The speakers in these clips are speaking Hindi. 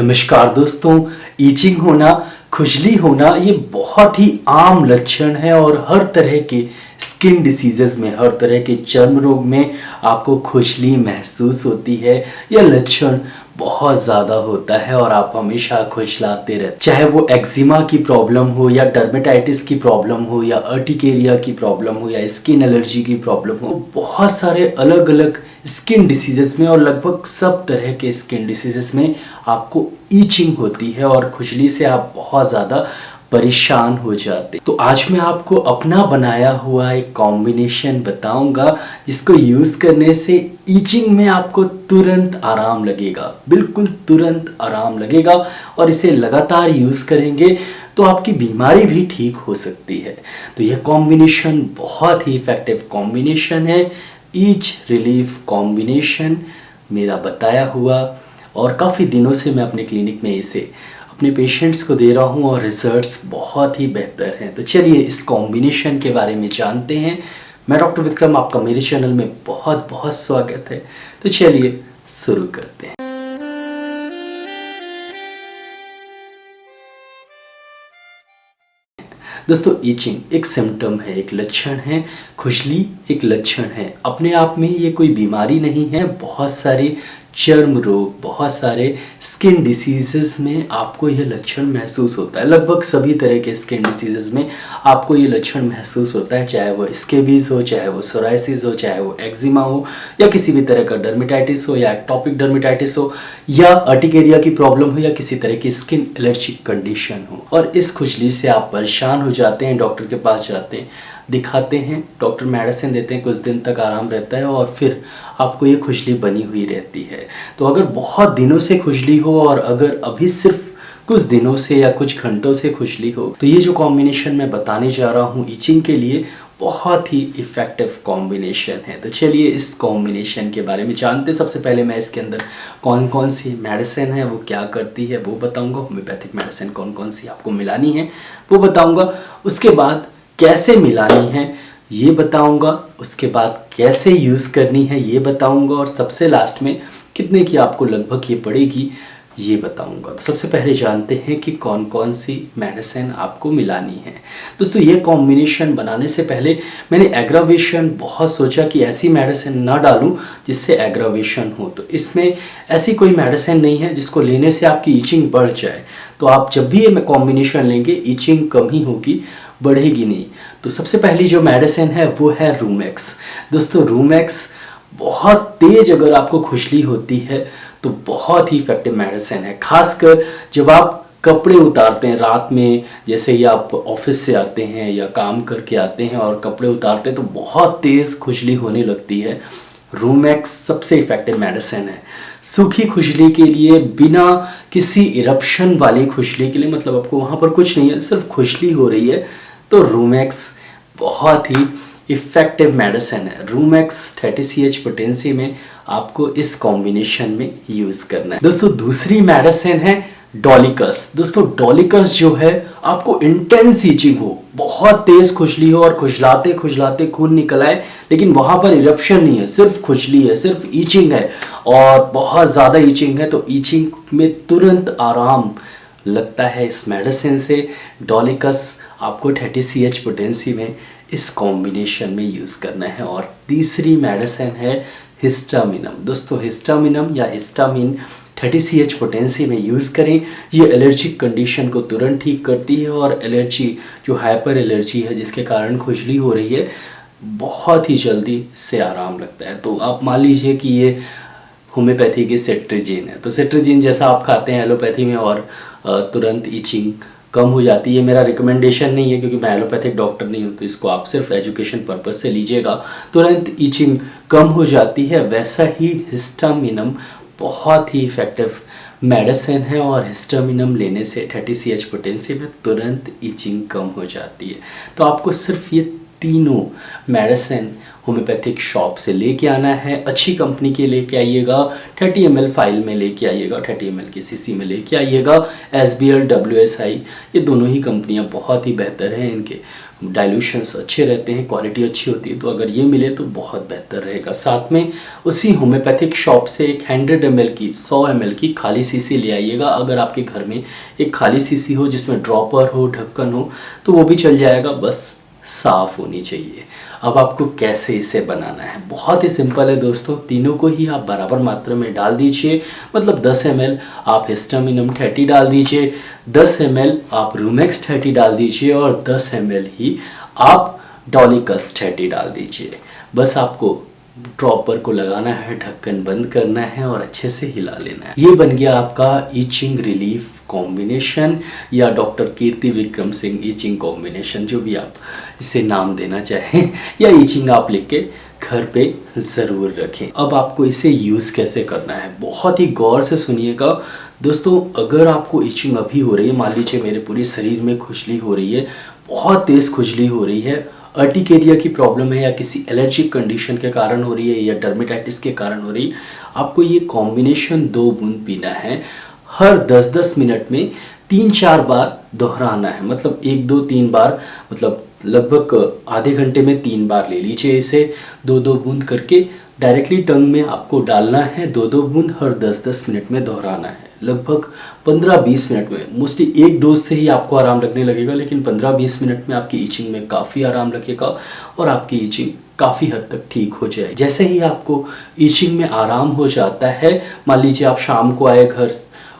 नमस्कार दोस्तों। ईचिंग होना, खुजली होना ये बहुत ही आम लक्षण है और हर तरह के स्किन डिसीजेस में, हर तरह के चर्म रोग में आपको खुजली महसूस होती है। यह लक्षण बहुत ज़्यादा होता है और आप हमेशा खुजलाते रहते, चाहे वो एक्जिमा की प्रॉब्लम हो या डर्मेटाइटिस की प्रॉब्लम हो या अर्टिकेरिया की प्रॉब्लम हो या स्किन एलर्जी की प्रॉब्लम हो। बहुत सारे अलग अलग स्किन डिसीजेस में और लगभग सब तरह के स्किन डिसीजेस में आपको ईचिंग होती है और खुजली से आप बहुत ज़्यादा परेशान हो जाते। तो आज मैं आपको अपना बनाया हुआ एक कॉम्बिनेशन बताऊंगा जिसको यूज़ करने से ईचिंग में आपको तुरंत आराम लगेगा, बिल्कुल तुरंत आराम लगेगा। और इसे लगातार यूज़ करेंगे तो आपकी बीमारी भी ठीक हो सकती है। तो यह कॉम्बिनेशन बहुत ही इफ़ेक्टिव कॉम्बिनेशन है, ईच रिलीफ कॉम्बिनेशन मेरा बताया हुआ, और काफ़ी दिनों से मैं अपने क्लिनिक में इसे अपने पेशेंट्स को दे रहा हूँ और रिजल्ट्स बहुत ही बेहतर हैं। तो चलिए इस कॉम्बिनेशन के बारे में जानते हैं। मैं डॉक्टर विक्रम, आपका मेरे चैनल में बहुत बहुत स्वागत है। तो चलिए शुरू करते हैं। दोस्तों, ईचिंग एक सिम्टम है, एक लक्षण है। खुजली एक लक्षण है, अपने आप में ये कोई बीमारी नहीं है। बहुत सारे चर्म रोग, बहुत सारे स्किन डिसीजेस में आपको यह लक्षण महसूस होता है। लगभग सभी तरह के स्किन डिसीजेस में आपको ये लक्षण महसूस होता है, चाहे वो स्केबीज हो, चाहे वो सोराइसिस हो, चाहे वो एक्जिमा हो, या किसी भी तरह का डर्मेटाइटिस हो, या एक्टोपिक डर्मेटाइटिस हो, या अर्टिकेरिया की प्रॉब्लम हो, या किसी तरह की स्किन एलर्जिक कंडीशन हो। और इस खुजली से आप परेशान हो जाते हैं, डॉक्टर के पास जाते हैं, दिखाते हैं, डॉक्टर मेडिसिन देते हैं, कुछ दिन तक आराम रहता है और फिर आपको ये खुजली बनी हुई रहती है। तो अगर बहुत दिनों से खुजली हो और अगर अभी सिर्फ कुछ दिनों से या कुछ घंटों से खुजली हो, तो ये जो कॉम्बिनेशन मैं बताने जा रहा हूँ ईचिंग के लिए, बहुत ही इफ़ेक्टिव कॉम्बिनेशन है। तो चलिए इस कॉम्बिनेशन के बारे में जानते हैं। सबसे पहले मैं इसके अंदर कौन कौन सी मेडिसिन है, वो क्या करती है, वो बताऊँगा। होम्योपैथिक मेडिसिन कौन कौन सी आपको मिलानी है वो बताऊँगा। उसके बाद कैसे मिलानी है ये बताऊंगा, उसके बाद कैसे यूज़ करनी है ये बताऊंगा, और सबसे लास्ट में कितने की आपको लगभग ये पड़ेगी ये बताऊंगा। तो सबसे पहले जानते हैं कि कौन कौन सी मेडिसिन आपको मिलानी है। दोस्तों, ये कॉम्बिनेशन बनाने से पहले मैंने एग्रावेशन बहुत सोचा कि ऐसी मेडिसिन ना डालूं जिससे एग्रावेशन हो। तो इसमें ऐसी कोई मेडिसिन नहीं है जिसको लेने से आपकी ईचिंग बढ़ जाए। तो आप जब भी ये कॉम्बिनेशन लेंगे ईचिंग कम ही होगी, बढ़ेगी नहीं। तो सबसे पहली जो मेडिसिन है वो है रूमेक्स। दोस्तों, रूमेक्स बहुत तेज अगर आपको खुजली होती है तो बहुत ही इफेक्टिव मेडिसिन है। खासकर जब आप कपड़े उतारते हैं रात में, जैसे ही आप ऑफिस से आते हैं या काम करके आते हैं और कपड़े उतारते हैं तो बहुत तेज़ खुजली होने लगती है। रूमेक्स सबसे इफेक्टिव मेडिसिन है सूखी खुजली के लिए, बिना किसी इरप्शन वाली खुजली के लिए। मतलब आपको वहाँ पर कुछ नहीं है, सिर्फ खुजली हो रही है, तो रूमेक्स बहुत ही इफ़ेक्टिव मेडिसिन है। रूमेक्स 30 CH पोटेंसी में आपको इस कॉम्बिनेशन में यूज़ करना है। दोस्तों, दूसरी मेडिसिन है डॉलिकस। दोस्तों, डॉलिकस जो है आपको इंटेंस ईचिंग हो, बहुत तेज खुजली हो और खुजलाते खुजलाते खून निकल आए, लेकिन वहाँ पर इरप्शन नहीं है, सिर्फ खुजली है, सिर्फ ईचिंग है और बहुत ज़्यादा ईचिंग है, तो ईचिंग में तुरंत आराम लगता है इस मेडिसिन से। डॉलिकस आपको 30 CH पोटेंसी में इस कॉम्बिनेशन में यूज़ करना है। और तीसरी मेडिसिन है हिस्टामिनम। दोस्तों, हिस्टामिनम या हिस्टामिन 30 CH पोटेंसी में यूज़ करें। ये एलर्जिक कंडीशन को तुरंत ठीक करती है और एलर्जी जो हाइपर एलर्जी है जिसके कारण खुजली हो रही है, बहुत ही जल्दी से आराम लगता है। तो आप मान लीजिए कि ये होम्योपैथी की सेट्रिजिन है, तो सेट्रिजिन जैसा आप खाते हैं एलोपैथी में और तुरंत ईचिंग कम हो जाती है। मेरा रिकमेंडेशन नहीं है क्योंकि मैं एलोपैथिक डॉक्टर नहीं हूँ, तो इसको आप सिर्फ एजुकेशन पर्पस से लीजिएगा। तुरंत ईचिंग कम हो जाती है। वैसा ही हिस्टामिनम बहुत ही इफ़ेक्टिव मेडिसिन है और हिस्टामिनम लेने से 30 CH पोटेंसी में तुरंत ईचिंग कम हो जाती है। तो आपको सिर्फ ये तीनों मेडिसिन होम्योपैथिक शॉप से लेके आना है। अच्छी कंपनी के लेके आइएगा, 30 ml फाइल में लेके आइएगा, 30 ml की सीसी में लेके आइएगा। SBL WSI ये दोनों ही कंपनियां बहुत ही बेहतर हैं, इनके डाइल्यूशंस अच्छे रहते हैं, क्वालिटी अच्छी होती है, तो अगर ये मिले तो बहुत बेहतर रहेगा। साथ में उसी होम्योपैथिक शॉप से एक 100 ml की 100 ml की खाली सीसी ले आइएगा। अगर आपके घर में एक खाली सीसी हो जिसमें ड्रॉपर हो, ढक्कन हो, तो वो भी चल जाएगा, बस साफ़ होनी चाहिए। अब आपको कैसे इसे बनाना है, बहुत ही सिंपल है दोस्तों। तीनों को ही आप बराबर मात्रा में डाल दीजिए, मतलब 10 ml आप हिस्टामिनम 30 डाल दीजिए, 10 ml आप रूमेक्स 30 डाल दीजिए और 10 ml ही आप डॉलिकस 30 डाल दीजिए। बस आपको ड्रॉपर को लगाना है, ढक्कन बंद करना है और अच्छे से हिला लेना है। ये बन गया आपका ईचिंग रिलीफ कॉम्बिनेशन या डॉक्टर कीर्ति विक्रम सिंह ईचिंग कॉम्बिनेशन, जो भी आप इसे नाम देना चाहें, या ईचिंग आप लिख के घर पे ज़रूर रखें। अब आपको इसे यूज़ कैसे करना है, बहुत ही गौर से सुनिएगा दोस्तों। अगर आपको ईचिंग अभी हो रही है, मान लीजिए मेरे पूरे शरीर में खुजली हो रही है, बहुत तेज़ खुजली हो रही है, अर्टिकेरिया की प्रॉब्लम है या किसी एलर्जिक कंडीशन के कारण हो रही है या डर्मेटाइटिस के कारण हो रही है, आपको ये कॉम्बिनेशन 2 बूंद पीना है। हर 10-10 मिनट में 3-4 बार दोहराना है, मतलब 1-2-3 बार, मतलब लगभग आधे घंटे में 3 बार ले लीजिए इसे। 2-2 बूंद करके डायरेक्टली टंग में आपको डालना है, 2-2 बूंद हर 10-10 मिनट में दोहराना है। लगभग 15-20 मिनट में, मोस्टली एक डोज से ही आपको आराम लगने लगेगा, लेकिन 15-20 मिनट में आपकी ईचिंग में काफ़ी आराम लगेगा और आपकी ईचिंग काफ़ी हद तक ठीक हो जाए। जैसे ही आपको ईचिंग में आराम हो जाता है, मान लीजिए आप शाम को आए घर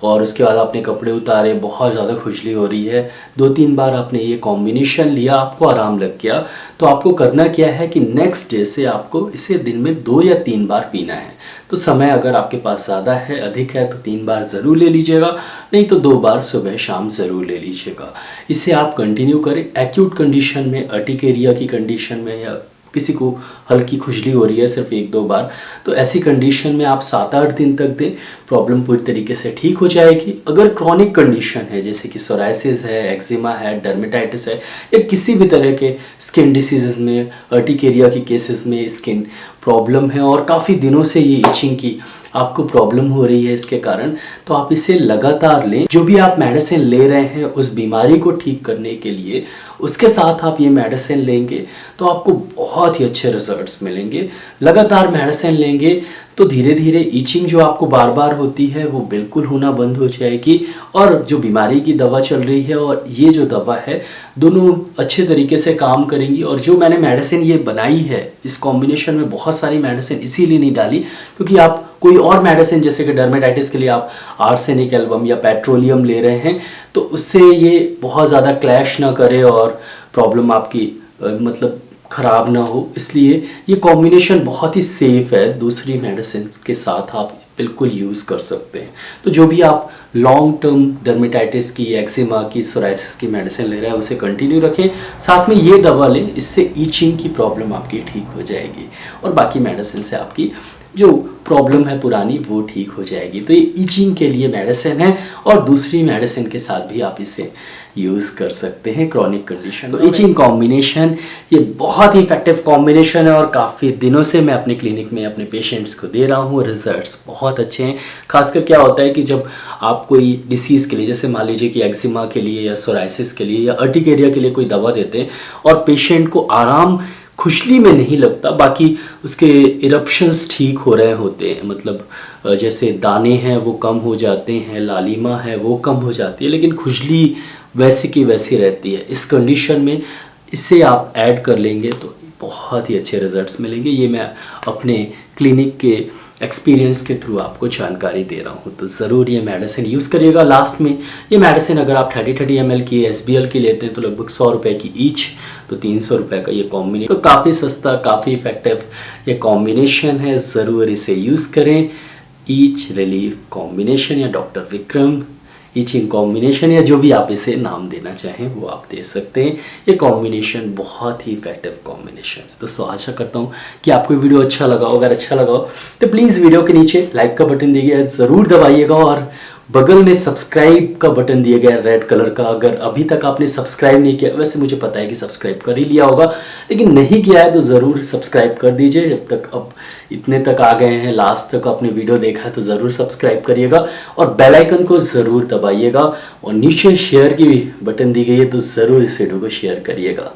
और उसके बाद आपने कपड़े उतारे, बहुत ज़्यादा खुजली हो रही है, 2-3 बार आपने ये कॉम्बिनेशन लिया, आपको आराम लग गया, तो आपको करना क्या है कि नेक्स्ट डे से आपको इसे दिन में 2 या 3 बार पीना है। तो समय अगर आपके पास ज़्यादा है, अधिक है, तो 3 बार ज़रूर ले लीजिएगा, नहीं तो 2 बार सुबह शाम ज़रूर ले लीजिएगा। इसे आप कंटिन्यू करें। एक्यूट कंडीशन में, अर्टिकेरिया की कंडीशन में, या किसी को हल्की खुजली हो रही है सिर्फ 1-2 बार, तो ऐसी कंडीशन में आप 7-8 दिन तक दें, प्रॉब्लम पूरी तरीके से ठीक हो जाएगी। अगर क्रॉनिक कंडीशन है जैसे कि सोराइसिस है, एक्जिमा है, डर्मेटाइटिस है, या किसी भी तरह के स्किन डिसीजेज में, अर्टिकेरिया की केसेस में स्किन प्रॉब्लम है और काफ़ी दिनों से ये इचिंग की आपको प्रॉब्लम हो रही है इसके कारण, तो आप इसे लगातार लें। जो भी आप मेडिसिन ले रहे हैं उस बीमारी को ठीक करने के लिए, उसके साथ आप ये मेडिसिन लेंगे तो आपको बहुत ही अच्छे रिजल्ट्स मिलेंगे। लगातार मेडिसिन लेंगे तो धीरे धीरे ईचिंग जो आपको बार बार होती है वो बिल्कुल होना बंद हो जाएगी, और जो बीमारी की दवा चल रही है और ये जो दवा है, दोनों अच्छे तरीके से काम करेंगी। और जो मैंने मेडिसिन ये बनाई है इस कॉम्बिनेशन में, बहुत सारी मेडिसिन इसीलिए नहीं डाली क्योंकि आप कोई और मेडिसिन जैसे कि डर्मेटाइटिस के लिए आप आर्सेनिक एल्बम या पेट्रोलियम ले रहे हैं, तो उससे ये बहुत ज़्यादा क्लैश ना करे और प्रॉब्लम आपकी मतलब ख़राब ना हो, इसलिए ये कॉम्बिनेशन बहुत ही सेफ़ है। दूसरी मेडिसिन के साथ आप बिल्कुल यूज़ कर सकते हैं। तो जो भी आप लॉन्ग टर्म डर्मेटाइटिस की, एक्जिमा की, सोराइसिस की मेडिसिन ले रहे हैं उसे कंटिन्यू रखें, साथ में ये दवा लें, इससे ईचिंग की प्रॉब्लम आपकी ठीक हो जाएगी और बाकी मेडिसिन से आपकी जो प्रॉब्लम है पुरानी वो ठीक हो जाएगी। तो ये ईचिंग के लिए मेडिसिन है और दूसरी मेडिसिन के साथ भी आप इसे यूज़ कर सकते हैं क्रॉनिक कंडीशन। तो ईचिंग कॉम्बिनेशन ये बहुत ही इफेक्टिव कॉम्बिनेशन है और काफ़ी दिनों से मैं अपने क्लिनिक में अपने पेशेंट्स को दे रहा हूँ, रिजल्ट्स बहुत अच्छे हैं। खासकर क्या होता है कि जब आप कोई डिसीज़ के लिए, जैसे मान लीजिए कि एक्जिमा के लिए या सोराइसिस के लिए या अर्टिकेरिया के लिए कोई दवा देते हैं और पेशेंट को आराम खुजली में नहीं लगता, बाकी उसके इरप्शंस ठीक हो रहे होते हैं, मतलब जैसे दाने हैं वो कम हो जाते हैं, लालिमा है वो कम हो जाती है, लेकिन खुजली वैसी की वैसी रहती है। इस कंडीशन में इसे आप ऐड कर लेंगे तो बहुत ही अच्छे रिजल्ट्स मिलेंगे। ये मैं अपने क्लिनिक के एक्सपीरियंस के थ्रू आपको जानकारी दे रहा हूँ, तो ज़रूर ये मेडिसिन यूज़ करिएगा। लास्ट में ये मेडिसिन अगर आप 30 ml की SBL की लेते हैं तो लगभग 100 रुपये की ईच, तो 300 रुपये का ये कॉम्बिनेशन, तो काफ़ी सस्ता, काफ़ी इफेक्टिव ये कॉम्बिनेशन है। ज़रूर इसे यूज़ करें। ईच रिलीफ कॉम्बिनेशन या डॉक्टर विक्रम ईचिंग कॉम्बिनेशन या जो भी आप इसे नाम देना चाहें वो आप दे सकते हैं। ये कॉम्बिनेशन बहुत ही इफेक्टिव कॉम्बिनेशन है। दोस्तों आशा करता हूँ कि आपको वीडियो अच्छा लगा हो। अगर अच्छा लगा हो तो प्लीज़ वीडियो के नीचे लाइक का बटन दीजिए, ज़रूर दबाइएगा और बगल में सब्सक्राइब का बटन दिया गया है रेड कलर का। अगर अभी तक आपने सब्सक्राइब नहीं किया, वैसे मुझे पता है कि सब्सक्राइब कर ही लिया होगा, लेकिन नहीं किया है तो ज़रूर सब्सक्राइब कर दीजिए। जब तक अब इतने तक आ गए हैं, लास्ट तक आपने वीडियो देखा है तो ज़रूर सब्सक्राइब करिएगा और बेल आइकन को ज़रूर दबाइएगा। और नीचे शेयर की बटन दी गई है तो ज़रूर इस वीडियो को शेयर करिएगा।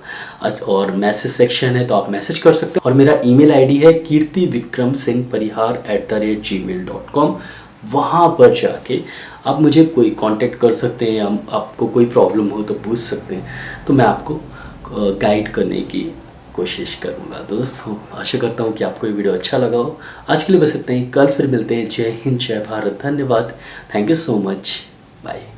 और मैसेज सेक्शन है तो आप मैसेज कर सकते हैं। और मेरा ईमेल आईडी है kirtivikramsinghparihar@gmail.com। वहाँ पर जाके आप मुझे कोई कांटेक्ट कर सकते हैं, या आपको कोई प्रॉब्लम हो तो पूछ सकते हैं, तो मैं आपको गाइड करने की कोशिश करूँगा। दोस्तों आशा करता हूँ कि आपको ये वीडियो अच्छा लगा हो। आज के लिए बस इतना ही, कल फिर मिलते हैं। जय हिंद, जय भारत, धन्यवाद, thank you so much, bye.